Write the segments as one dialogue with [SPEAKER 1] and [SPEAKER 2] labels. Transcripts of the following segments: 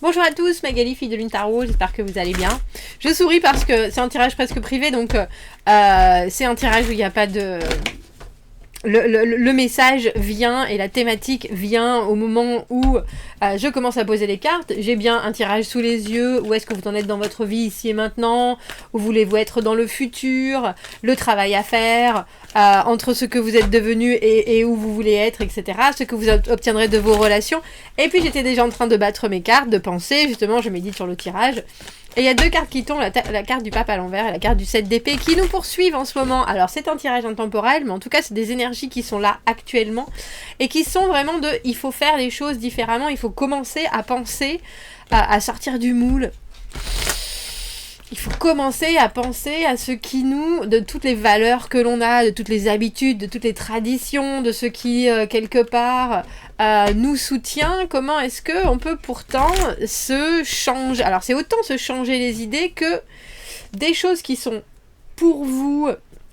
[SPEAKER 1] Bonjour à tous, Magali, fille de Lune Tarot, j'espère que vous allez bien. Je souris parce que c'est un tirage presque privé, donc c'est un tirage où il n'y a pas de... Le message vient et la thématique vient au moment où je commence à poser les cartes. J'ai bien un tirage sous les yeux. Où est-ce que vous en êtes dans votre vie ici et maintenant? Où voulez-vous être dans le futur? Le travail à faire entre ce que vous êtes devenu et où vous voulez être, etc. Ce que vous obtiendrez de vos relations. Et puis j'étais déjà en train de battre mes cartes, de penser. Justement, je médite sur le tirage. Et il y a deux cartes qui tombent, la carte du pape à l'envers et la carte du 7 d'épée, qui nous poursuivent en ce moment. Alors c'est un tirage intemporel, mais en tout cas c'est des énergies qui sont là actuellement, et qui sont vraiment de, il faut faire les choses différemment, il faut commencer à penser, à sortir du moule. Il faut commencer à penser à ce qui nous, de toutes les valeurs que l'on a, de toutes les habitudes, de toutes les traditions, de ce qui, quelque part, nous soutient. Comment est-ce qu'on peut pourtant se changer? Alors c'est autant se changer les idées que des choses qui sont pour vous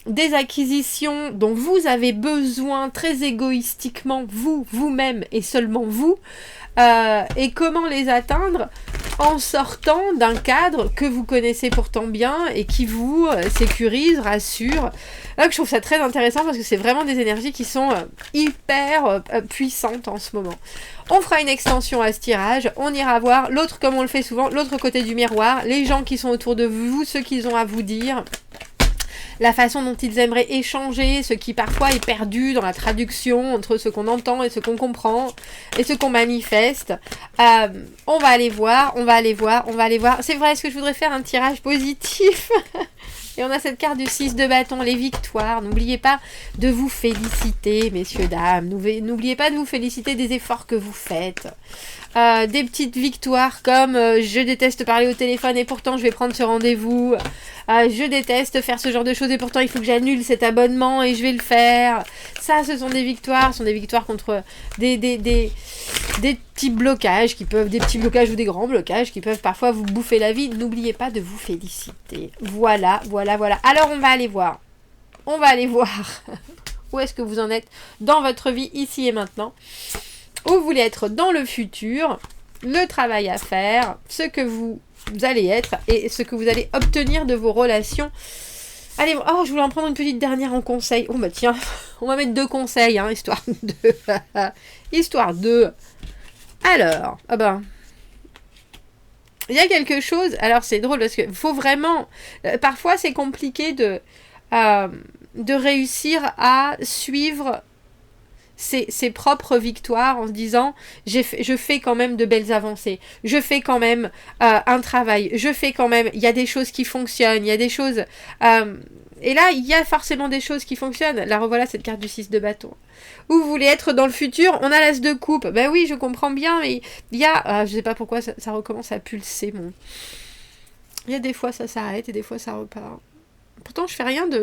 [SPEAKER 1] des acquisitions dont vous avez besoin très égoïstiquement, vous-même et seulement vous, et comment les atteindre en sortant d'un cadre que vous connaissez pourtant bien et qui vous sécurise, rassure. Là, je trouve ça très intéressant parce que c'est vraiment des énergies qui sont hyper puissantes en ce moment. On fera une extension à ce tirage, on ira voir l'autre, comme on le fait souvent, l'autre côté du miroir, les gens qui sont autour de vous, ce qu'ils ont à vous dire, la façon dont ils aimeraient échanger, ce qui parfois est perdu dans la traduction entre ce qu'on entend et ce qu'on comprend et ce qu'on manifeste. On va aller voir. C'est vrai, est-ce que je voudrais faire un tirage positif? Et on a cette carte du 6 de bâton, les victoires. N'oubliez pas de vous féliciter, messieurs, dames. N'oubliez pas de vous féliciter des efforts que vous faites. Des petites victoires comme je déteste parler au téléphone et pourtant je vais prendre ce rendez-vous. Je déteste faire ce genre de choses et pourtant il faut que j'annule cet abonnement et je vais le faire. Ça, ce sont des victoires. Ce sont des victoires contre des petits blocages qui peuvent, des petits blocages ou des grands blocages qui peuvent parfois vous bouffer la vie. N'oubliez pas de vous féliciter. Voilà. Alors on va aller voir. Où est-ce que vous en êtes dans votre vie ici et maintenant. Où vous voulez être dans le futur, le travail à faire, ce que vous allez être et ce que vous allez obtenir de vos relations. Allez, je voulais en prendre une petite dernière en conseil. Oh bah tiens, on va mettre 2 conseils, hein, histoire de... Alors, il y a quelque chose, alors c'est drôle parce que faut vraiment... parfois c'est compliqué de réussir à suivre ses propres victoires en se disant je fais quand même de belles avancées, je fais quand même un travail, il y a des choses qui fonctionnent, il y a des choses et là il y a forcément des choses qui fonctionnent. Là revoilà cette carte du 6 de bâton. Où vous voulez être dans le futur, on a l'as de coupe. Ben oui, je comprends bien, mais il y a je sais pas pourquoi ça recommence à pulser il y a des fois ça s'arrête et des fois ça repart. Pourtant, je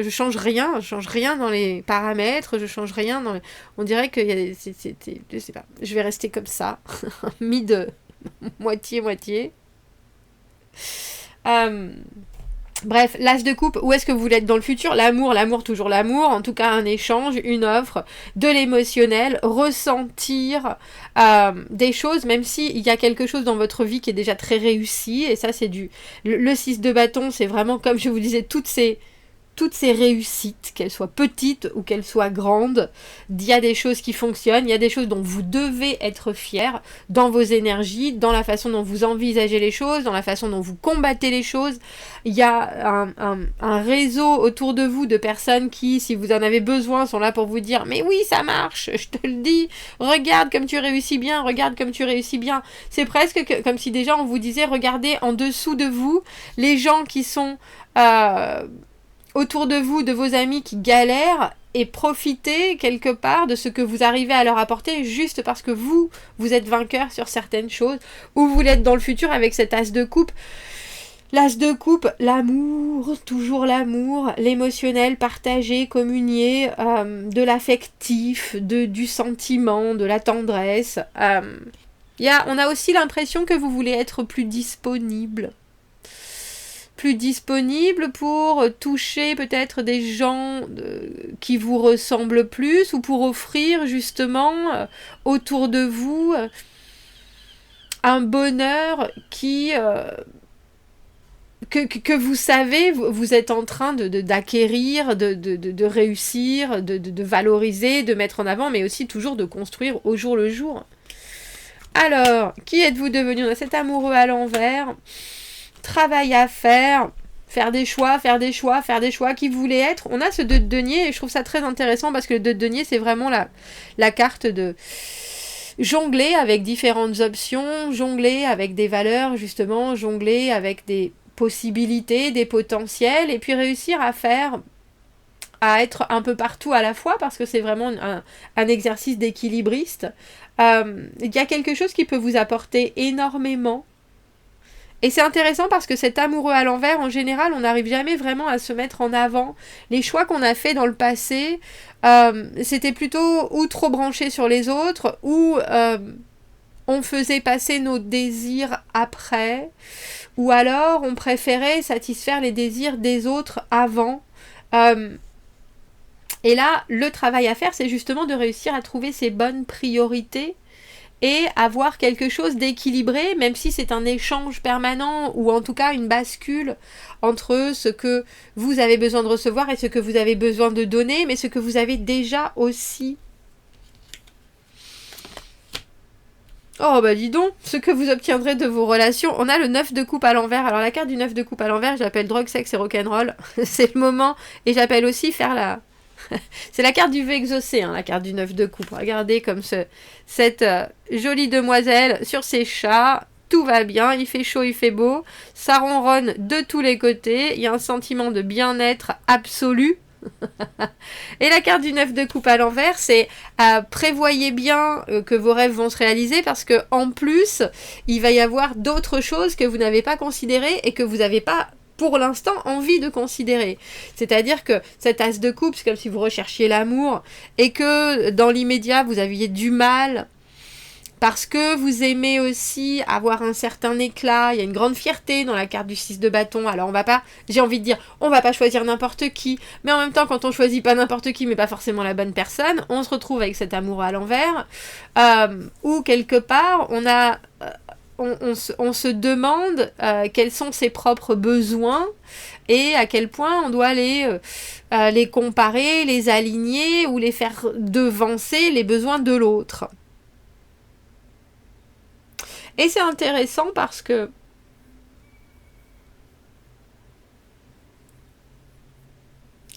[SPEAKER 1] change rien dans les paramètres, je change rien dans on dirait qu'il y a des... je sais pas, je vais rester comme ça, mis de moitié. Bref, l'as de coupe, où est-ce que vous voulez être dans le futur? L'amour, toujours l'amour, en tout cas un échange, une offre, de l'émotionnel, ressentir des choses, même s'il y a quelque chose dans votre vie qui est déjà très réussi, et ça c'est le 6 de bâton, c'est vraiment, comme je vous disais, toutes ces réussites, qu'elles soient petites ou qu'elles soient grandes, il y a des choses qui fonctionnent, il y a des choses dont vous devez être fiers dans vos énergies, dans la façon dont vous envisagez les choses, dans la façon dont vous combattez les choses. Il y a un réseau autour de vous de personnes qui, si vous en avez besoin, sont là pour vous dire « Mais oui, ça marche, je te le dis, regarde comme tu réussis bien. » C'est presque comme si déjà on vous disait « Regardez en dessous de vous les gens qui sont... autour de vous, de vos amis qui galèrent, et profitez quelque part de ce que vous arrivez à leur apporter juste parce que vous êtes vainqueur sur certaines choses, ou vous voulez être dans le futur avec cet as de coupe. L'as de coupe, l'amour, toujours l'amour, l'émotionnel, partagé, communié, de l'affectif, du sentiment, de la tendresse. On a aussi l'impression que vous voulez être plus disponible pour toucher peut-être des gens qui vous ressemblent plus, ou pour offrir justement autour de vous un bonheur qui... que vous savez, vous êtes en train d'acquérir, de réussir, de valoriser, de mettre en avant, mais aussi toujours de construire au jour le jour. Alors, qui êtes-vous devenu? On a cet amoureux à l'envers, travail à faire, faire des choix, qui vous voulez être. On a ce 2 de denier, et je trouve ça très intéressant, parce que le 2 de denier, c'est vraiment la carte de... jongler avec différentes options, jongler avec des valeurs, justement, jongler avec des possibilités, des potentiels, et puis réussir à être un peu partout à la fois, parce que c'est vraiment un exercice d'équilibriste. Il y a quelque chose qui peut vous apporter énormément. Et c'est intéressant parce que cet amoureux à l'envers, en général, on n'arrive jamais vraiment à se mettre en avant. Les choix qu'on a faits dans le passé, c'était plutôt ou trop branché sur les autres, ou on faisait passer nos désirs après, ou alors on préférait satisfaire les désirs des autres avant. Et là, le travail à faire, c'est justement de réussir à trouver ces bonnes priorités et avoir quelque chose d'équilibré, même si c'est un échange permanent, ou en tout cas une bascule entre ce que vous avez besoin de recevoir et ce que vous avez besoin de donner, mais ce que vous avez déjà aussi. Oh bah dis donc, ce que vous obtiendrez de vos relations. On a le 9 de coupe à l'envers. Alors la carte du 9 de coupe à l'envers, je l'appelle drogue, sexe et rock'n'roll. C'est le moment. Et j'appelle aussi faire la... C'est la carte du vœu exaucé, hein, la carte du 9 de coupe. Regardez comme cette jolie demoiselle sur ses chats. Tout va bien, il fait chaud, il fait beau. Ça ronronne de tous les côtés. Il y a un sentiment de bien-être absolu. Et la carte du 9 de coupe à l'envers, c'est prévoyez bien que vos rêves vont se réaliser, parce que en plus, il va y avoir d'autres choses que vous n'avez pas considérées et que vous n'avez pas pour l'instant envie de considérer. C'est-à-dire que cet as de coupe, c'est comme si vous recherchiez l'amour et que dans l'immédiat, vous aviez du mal parce que vous aimez aussi avoir un certain éclat, il y a une grande fierté dans la carte du 6 de bâton. Alors on va pas, j'ai envie de dire, on va pas choisir n'importe qui, mais en même temps quand on choisit pas n'importe qui, mais pas forcément la bonne personne, on se retrouve avec cet amour à l'envers, où quelque part on a... On se demande quels sont ses propres besoins et à quel point on doit les comparer, les aligner ou les faire devancer les besoins de l'autre. Et c'est intéressant parce que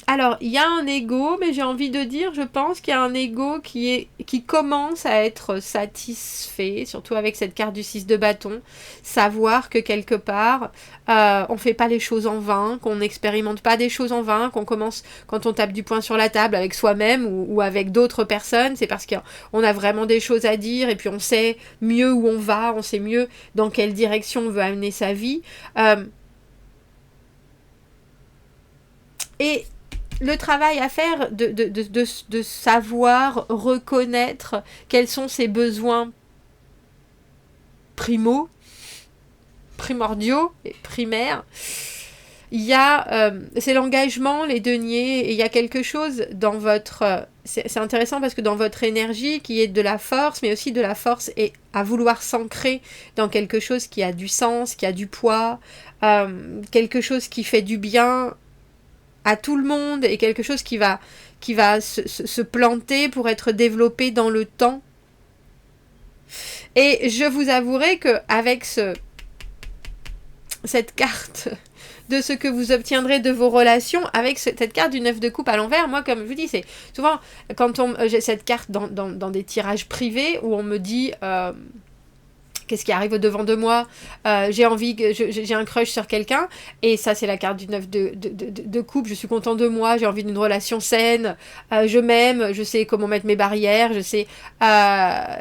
[SPEAKER 1] alors, il y a un ego, mais j'ai envie de dire, je pense qu'il y a un ego qui commence à être satisfait, surtout avec cette carte du 6 de bâton, savoir que quelque part, on fait pas les choses en vain, qu'on n'expérimente pas des choses en vain, qu'on commence, quand on tape du poing sur la table avec soi-même ou avec d'autres personnes, c'est parce qu'on a vraiment des choses à dire, et puis on sait mieux où on va, on sait mieux dans quelle direction on veut amener sa vie. Et le travail à faire de savoir reconnaître quels sont ses besoins primordiaux et primaires. Il y a, c'est l'engagement, les deniers, et il y a quelque chose dans votre... c'est intéressant parce que dans votre énergie, qui est de la force, mais aussi de la force et à vouloir s'ancrer dans quelque chose qui a du sens, qui a du poids, quelque chose qui fait du bien à tout le monde, et quelque chose qui va se planter pour être développé dans le temps. Et je vous avouerai qu'avec cette carte de ce que vous obtiendrez de vos relations, avec cette carte du 9 de coupe à l'envers, moi comme je vous dis, c'est souvent quand j'ai cette carte dans des tirages privés où on me dit... qu'est-ce qui arrive au devant de moi, j'ai un crush sur quelqu'un, et ça c'est la carte du 9 de coupe, je suis content de moi, j'ai envie d'une relation saine, je m'aime, je sais comment mettre mes barrières, je sais,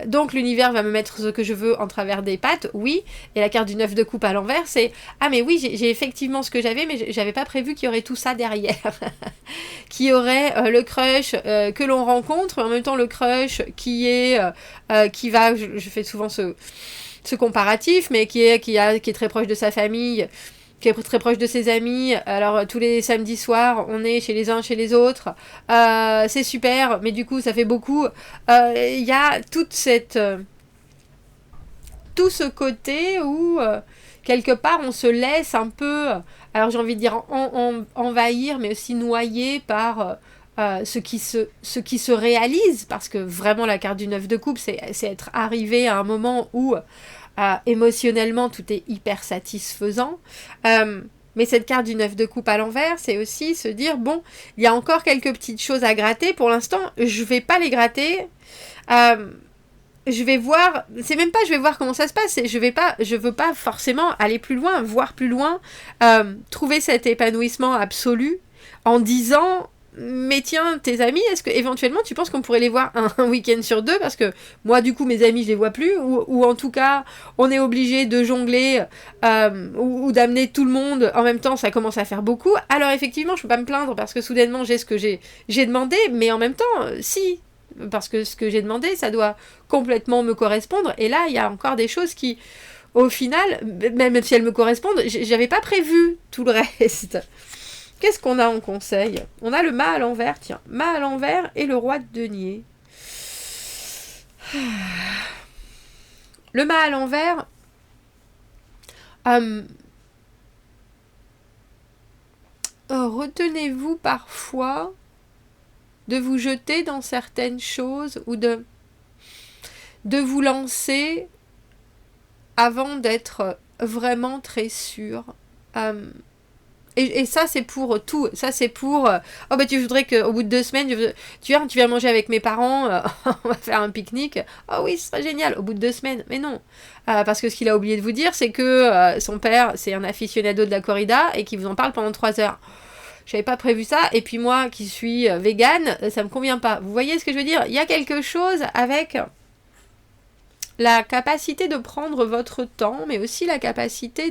[SPEAKER 1] donc l'univers va me mettre ce que je veux en travers des pattes, oui, et la carte du 9 de coupe à l'envers, c'est, ah mais oui, j'ai effectivement ce que j'avais, mais j'avais pas prévu qu'il y aurait tout ça derrière, qu'il y aurait le crush que l'on rencontre, mais en même temps le crush qui va, je fais souvent ce comparatif, mais qui est très proche de sa famille, qui est très proche de ses amis. Alors tous les samedis soirs, on est chez les uns, chez les autres. C'est super, mais du coup, ça fait beaucoup. Il y a toute cette tout ce côté où, quelque part, on se laisse un peu, alors j'ai envie de dire envahir, mais aussi noyer par ce qui se réalise, parce que vraiment la carte du 9 de coupe, c'est être arrivé à un moment où émotionnellement tout est hyper satisfaisant. Mais cette carte du 9 de coupe à l'envers, c'est aussi se dire, bon, il y a encore quelques petites choses à gratter. Pour l'instant, je vais pas les gratter. Je vais voir, c'est même pas je vais voir comment ça se passe, je veux pas forcément aller plus loin, voir plus loin, trouver cet épanouissement absolu en disant, mais tiens, tes amis, est-ce que éventuellement tu penses qu'on pourrait les voir un week-end sur 2, parce que moi du coup mes amis je les vois plus, ou en tout cas on est obligé de jongler ou d'amener tout le monde en même temps, ça commence à faire beaucoup. Alors effectivement je peux pas me plaindre parce que soudainement j'ai ce que j'ai demandé, mais en même temps si, parce que ce que j'ai demandé ça doit complètement me correspondre, et là il y a encore des choses qui au final, même si elles me correspondent, j'avais pas prévu tout le reste. Qu'est-ce qu'on a en conseil? On a le mât à l'envers, tiens. Mât à l'envers et le roi de denier. Le mât à l'envers... retenez-vous parfois de vous jeter dans certaines choses ou de vous lancer avant d'être vraiment très sûr. Et ça, c'est pour tout. Ça, c'est pour... oh, bah, tu voudrais qu'au bout de 2 semaines, tu viens manger avec mes parents, on va faire un pique-nique. Oh oui, ce serait génial, au bout de 2 semaines. Mais non. Parce que ce qu'il a oublié de vous dire, c'est que son père, c'est un aficionado de la corrida et qu'il vous en parle pendant 3 heures. J'avais pas prévu ça. Et puis moi, qui suis végane, ça me convient pas. Vous voyez ce que je veux dire? Il y a quelque chose avec la capacité de prendre votre temps, mais aussi la capacité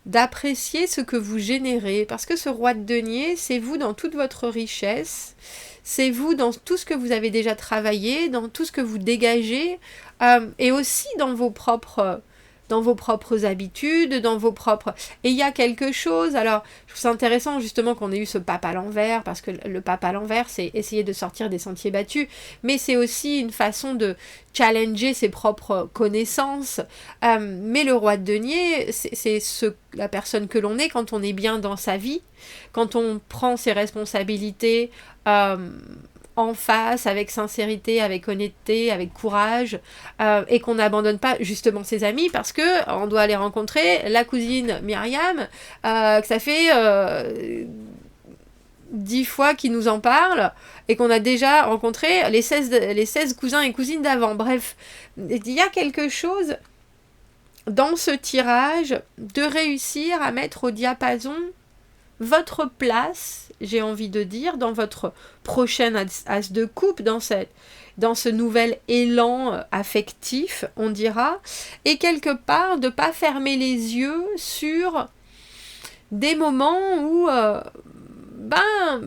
[SPEAKER 1] d'apprécier ce que vous générez, parce que ce roi de denier, c'est vous dans toute votre richesse, c'est vous dans tout ce que vous avez déjà travaillé, dans tout ce que vous dégagez, et aussi dans vos propres habitudes, dans vos propres... Et il y a quelque chose, alors je trouve ça intéressant justement qu'on ait eu ce pape à l'envers, parce que le pape à l'envers, c'est essayer de sortir des sentiers battus, mais c'est aussi une façon de challenger ses propres connaissances. Mais le roi de denier, c'est la personne que l'on est quand on est bien dans sa vie, quand on prend ses responsabilités en face, avec sincérité, avec honnêteté, avec courage, et qu'on n'abandonne pas justement ses amis, parce que on doit aller rencontrer la cousine Myriam, que ça fait 10 fois qu'il nous en parle, et qu'on a déjà rencontré les 16 cousins et cousines d'avant. Bref, il y a quelque chose dans ce tirage de réussir à mettre au diapason votre place, j'ai envie de dire, dans votre prochaine as de coupe, dans ce nouvel élan affectif, on dira, et quelque part de pas fermer les yeux sur des moments où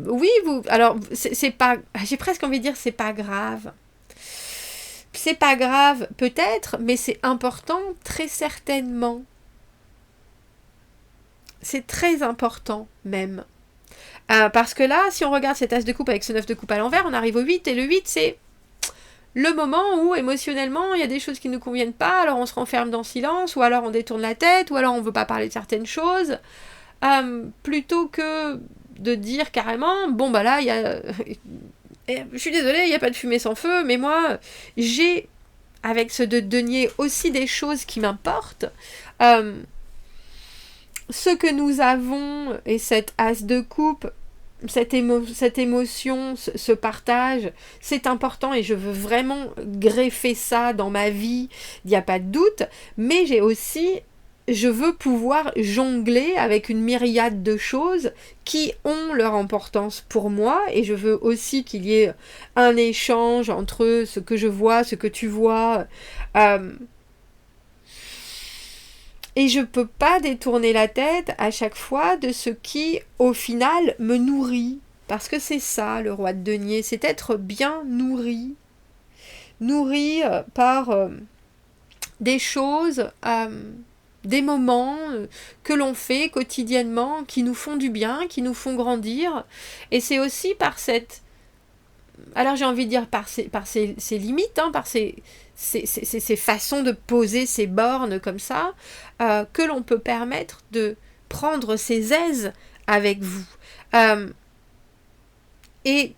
[SPEAKER 1] oui, alors c'est pas, j'ai presque envie de dire c'est pas grave. C'est pas grave peut-être, mais c'est important très certainement. C'est très important même. Parce que là, si on regarde cette as de coupe avec ce 9 de coupe à l'envers, on arrive au 8, et le 8 c'est le moment où émotionnellement il y a des choses qui ne nous conviennent pas, alors on se renferme dans le silence, ou alors on détourne la tête, ou alors on ne veut pas parler de certaines choses, plutôt que de dire carrément, bon bah là, il y a... je suis désolée, il n'y a pas de fumée sans feu, mais moi, j'ai, avec ce de denier, aussi des choses qui m'importent. Ce que nous avons, et cette as de coupe, cette émotion, ce partage, c'est important, et je veux vraiment greffer ça dans ma vie, il n'y a pas de doute, mais je veux pouvoir jongler avec une myriade de choses qui ont leur importance pour moi, et je veux aussi qu'il y ait un échange entre ce que je vois, ce que tu vois, et je peux pas détourner la tête à chaque fois de ce qui, au final, me nourrit. Parce que c'est ça, le roi de denier, c'est être bien nourri. Nourri par des choses, des moments que l'on fait quotidiennement, qui nous font du bien, qui nous font grandir. Et c'est aussi par cette alors j'ai envie de dire ses limites, hein, par ses façons de poser ses bornes comme ça, que l'on peut permettre de prendre ses aises avec vous. Et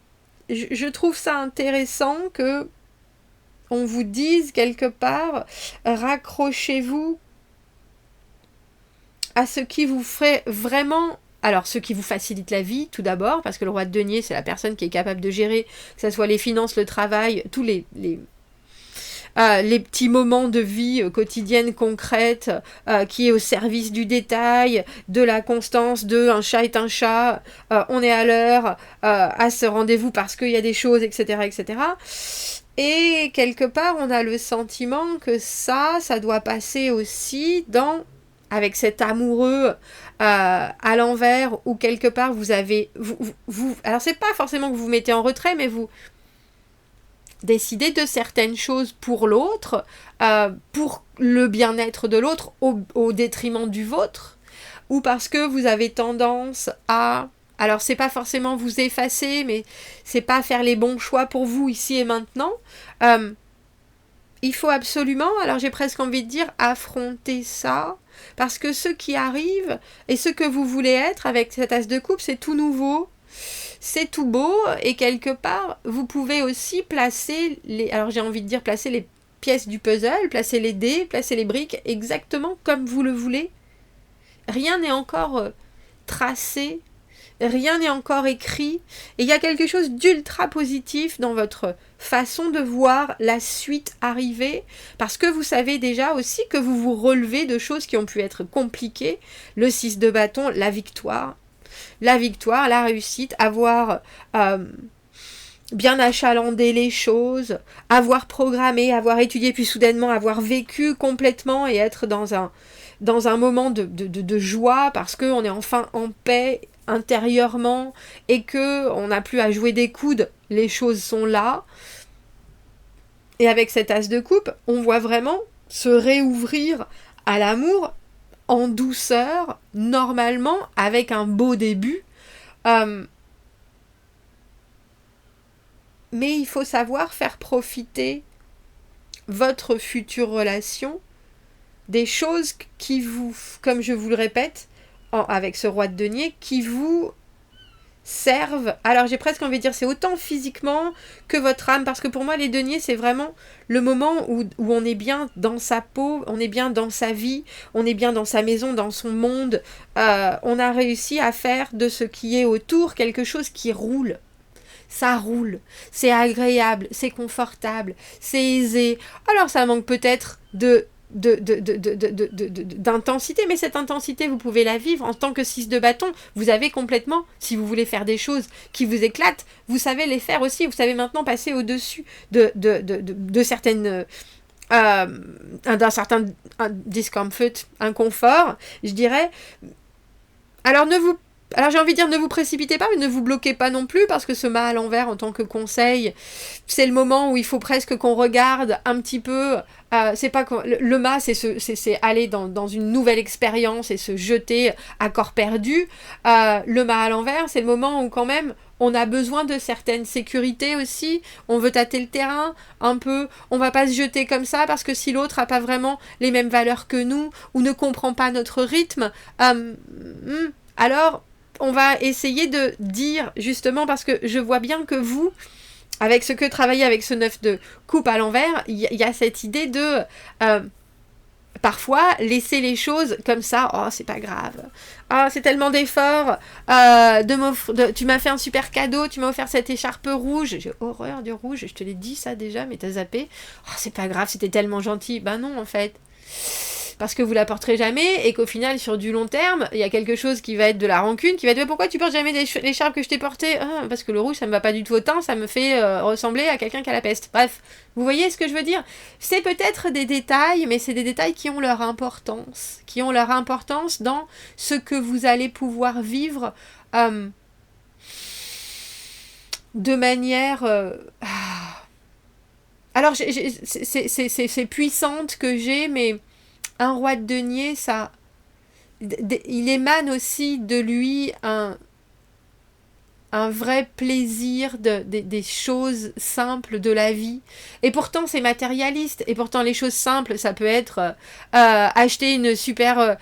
[SPEAKER 1] je trouve ça intéressant que on vous dise quelque part, raccrochez-vous à ce qui vous ferait vraiment... Alors, ce qui vous facilite la vie, tout d'abord, parce que le roi de denier, c'est la personne qui est capable de gérer, que ce soit les finances, le travail, tous les petits moments de vie quotidienne concrète, qui est au service du détail, de la constance, de un chat est un chat, on est à l'heure, à ce rendez-vous parce qu'il y a des choses, etc., etc. Et quelque part, on a le sentiment que ça doit passer aussi avec cet amoureux à l'envers, où quelque part vous avez... alors c'est pas forcément que vous vous mettez en retrait, mais vous décidez de certaines choses pour l'autre, pour le bien-être de l'autre, au détriment du vôtre, ou parce que vous avez tendance à... Alors c'est pas forcément vous effacer, mais c'est pas faire les bons choix pour vous ici et maintenant. Il faut absolument, alors j'ai presque envie de dire, affronter ça, parce que ce qui arrive, et ce que vous voulez être avec cette as de coupe, c'est tout nouveau, c'est tout beau, et quelque part, vous pouvez aussi placer alors j'ai envie de dire placer les pièces du puzzle, placer les dés, placer les briques, exactement comme vous le voulez. Rien n'est encore tracé, rien n'est encore écrit, et il y a quelque chose d'ultra positif dans votre façon de voir la suite arriver, parce que vous savez déjà aussi que vous vous relevez de choses qui ont pu être compliquées, le 6 de bâton, la victoire, la réussite, avoir bien achalandé les choses, avoir programmé, avoir étudié, puis soudainement avoir vécu complètement et être dans un moment de joie, parce qu'on est enfin en paix intérieurement et que on n'a plus à jouer des coudes, les choses sont là. Et avec cette as de coupe, on voit vraiment se réouvrir à l'amour en douceur, normalement, avec un beau début. Mais il faut savoir faire profiter votre future relation des choses qui vous, comme je vous le répète, avec ce roi de denier, qui vous servent. Alors j'ai presque envie de dire, c'est autant physiquement que votre âme, parce que pour moi les deniers, c'est vraiment le moment où on est bien dans sa peau, on est bien dans sa vie, on est bien dans sa maison, dans son monde. On a réussi à faire de ce qui est autour quelque chose qui roule. Ça roule, c'est agréable, c'est confortable, c'est aisé. Alors ça manque peut-être d'intensité, mais cette intensité, vous pouvez la vivre en tant que 6 de bâton. Vous avez complètement, si vous voulez faire des choses qui vous éclatent, vous savez les faire aussi. Vous savez maintenant passer au-dessus de certaines... d'un certain discomfort, inconfort, je dirais. Alors j'ai envie de dire, ne vous précipitez pas, mais ne vous bloquez pas non plus, parce que ce mât à l'envers, en tant que conseil, c'est le moment où il faut presque qu'on regarde un petit peu. C'est pas le mât, c'est aller dans une nouvelle expérience et se jeter à corps perdu. Le mât à l'envers, c'est le moment où quand même on a besoin de certaines sécurités aussi. On veut tâter le terrain un peu. On va pas se jeter comme ça parce que si l'autre a pas vraiment les mêmes valeurs que nous ou ne comprend pas notre rythme, alors on va essayer de dire, justement, parce que je vois bien que vous, avec ce que travaillez avec ce 9 de coupe à l'envers, il y a cette idée de parfois laisser les choses comme ça. Oh, c'est pas grave. Oh, c'est tellement d'efforts. Tu m'as fait un super cadeau, tu m'as offert cette écharpe rouge. J'ai horreur du rouge, je te l'ai dit ça déjà, mais t'as zappé. Oh, c'est pas grave, c'était tellement gentil. Ben non, en fait. Parce que vous la porterez jamais et qu'au final, sur du long terme, il y a quelque chose qui va être de la rancune, qui va être mais pourquoi tu portes jamais l'écharpe que je t'ai portée? Parce que le rouge, ça me va pas du tout au teint, ça me fait ressembler à quelqu'un qui a la peste. Bref, vous voyez ce que je veux dire? C'est peut-être des détails, mais c'est des détails qui ont leur importance. Qui ont leur importance dans ce que vous allez pouvoir vivre de manière... Alors, c'est puissante que j'ai, mais... Un roi de denier, il émane aussi de lui un un vrai plaisir des choses simples de la vie. Et pourtant, c'est matérialiste. Et pourtant, les choses simples, ça peut être acheter une super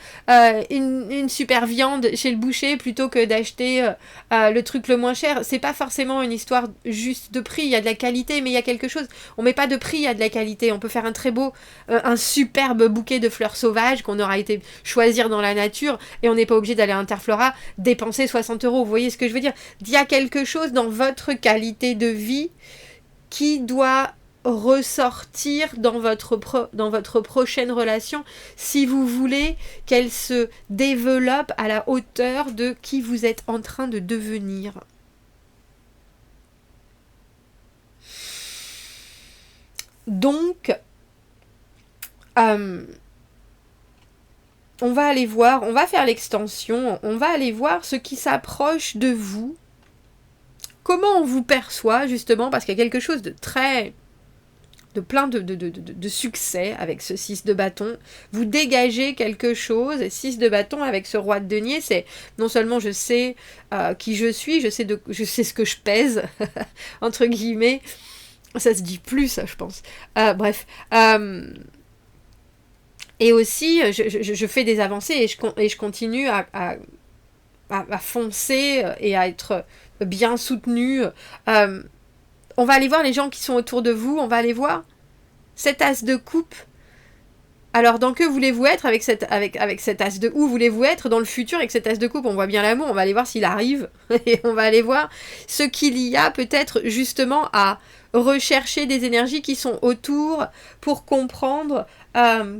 [SPEAKER 1] viande chez le boucher plutôt que d'acheter le truc le moins cher. C'est pas forcément une histoire juste de prix. Il y a de la qualité, mais il y a quelque chose. On met pas de prix, il y a de la qualité. On peut faire un superbe bouquet de fleurs sauvages qu'on aura été choisir dans la nature et on n'est pas obligé d'aller à Interflora dépenser 60 €. Vous voyez ce que je veux dire? Il y a quelque chose dans votre qualité de vie qui doit ressortir dans votre prochaine relation si vous voulez qu'elle se développe à la hauteur de qui vous êtes en train de devenir. Donc, on va aller voir, on va faire l'extension, on va aller voir ce qui s'approche de vous, comment on vous perçoit justement, parce qu'il y a quelque chose de plein de succès avec ce 6 de bâton. Vous dégagez quelque chose. 6 de bâton avec ce roi de denier, c'est non seulement je sais qui je suis, je sais ce que je pèse, entre guillemets. Ça se dit plus, ça, je pense. Bref. Et aussi, je fais des avancées et je continue à foncer et à être bien soutenu. On va aller voir les gens qui sont autour de vous. On va aller voir cet as de coupe. Alors, dans que voulez-vous être avec cet as de... Où voulez-vous être dans le futur avec cet as de coupe? On voit bien l'amour. On va aller voir s'il arrive. Et on va aller voir ce qu'il y a peut-être justement à rechercher des énergies qui sont autour pour comprendre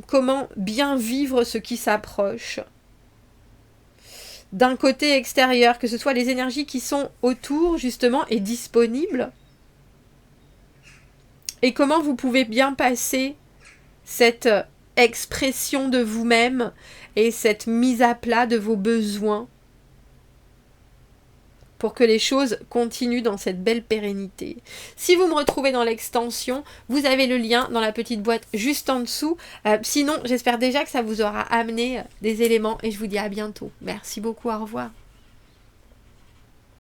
[SPEAKER 1] comment bien vivre ce qui s'approche. D'un côté extérieur, que ce soit les énergies qui sont autour justement et disponibles. Et comment vous pouvez bien passer cette expression de vous-même et cette mise à plat de vos besoins pour que les choses continuent dans cette belle pérennité. Si vous me retrouvez dans l'extension, vous avez le lien dans la petite boîte juste en dessous. Sinon, j'espère déjà que ça vous aura amené des éléments et je vous dis à bientôt. Merci beaucoup, au revoir.